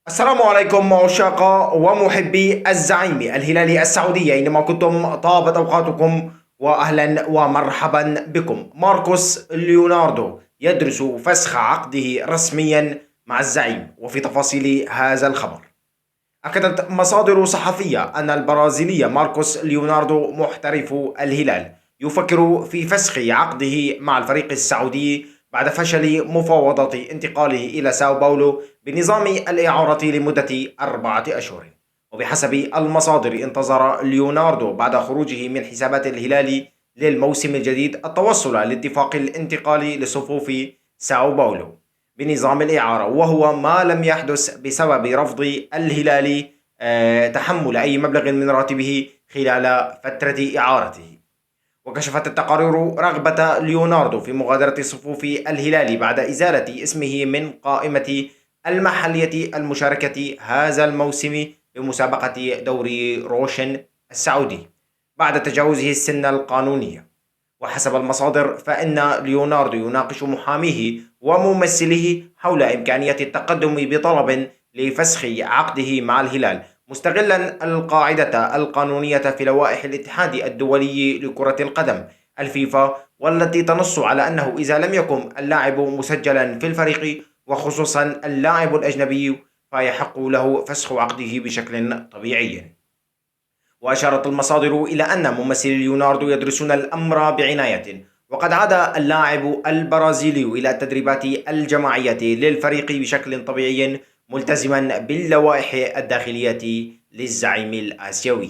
السلام عليكم عشاق ومحبي الزعيم الهلالي السعودي أينما كنتم طابت أوقاتكم وأهلا ومرحبا بكم. ماركوس ليوناردو يدرس فسخ عقده رسميا مع الزعيم. وفي تفاصيل هذا الخبر، أكدت مصادر صحفية أن البرازيلي ماركوس ليوناردو محترف الهلال يفكر في فسخ عقده مع الفريق السعودي بعد فشل مفاوضة انتقاله إلى ساو باولو بنظام الإعارة لمدة 4 أشهر. وبحسب المصادر، انتظر ليوناردو بعد خروجه من حسابات الهلال للموسم الجديد التوصل لاتفاق الانتقال لصفوف ساو باولو بنظام الإعارة، وهو ما لم يحدث بسبب رفض الهلال تحمل أي مبلغ من راتبه خلال فترة إعارته. وكشفت التقارير رغبة ليوناردو في مغادرة صفوف الهلال بعد إزالة اسمه من قائمة المحلية المشاركة هذا الموسم بمسابقة دوري روشن السعودي بعد تجاوزه السن القانوني. وحسب المصادر، فإن ليوناردو يناقش محاميه وممثله حول إمكانية التقدم بطلب لفسخ عقده مع الهلال، مستغلا القاعدة القانونية في لوائح الاتحاد الدولي لكرة القدم الفيفا، والتي تنص على أنه إذا لم يكن اللاعب مسجلا في الفريق، وخصوصا اللاعب الأجنبي، فيحق له فسخ عقده بشكل طبيعي. وأشارت المصادر إلى أن ممثلي ليوناردو يدرسون الأمر بعناية، وقد عاد اللاعب البرازيلي إلى التدريبات الجماعية للفريق بشكل طبيعي ملتزما باللوائح الداخلية للزعيم الآسيوي.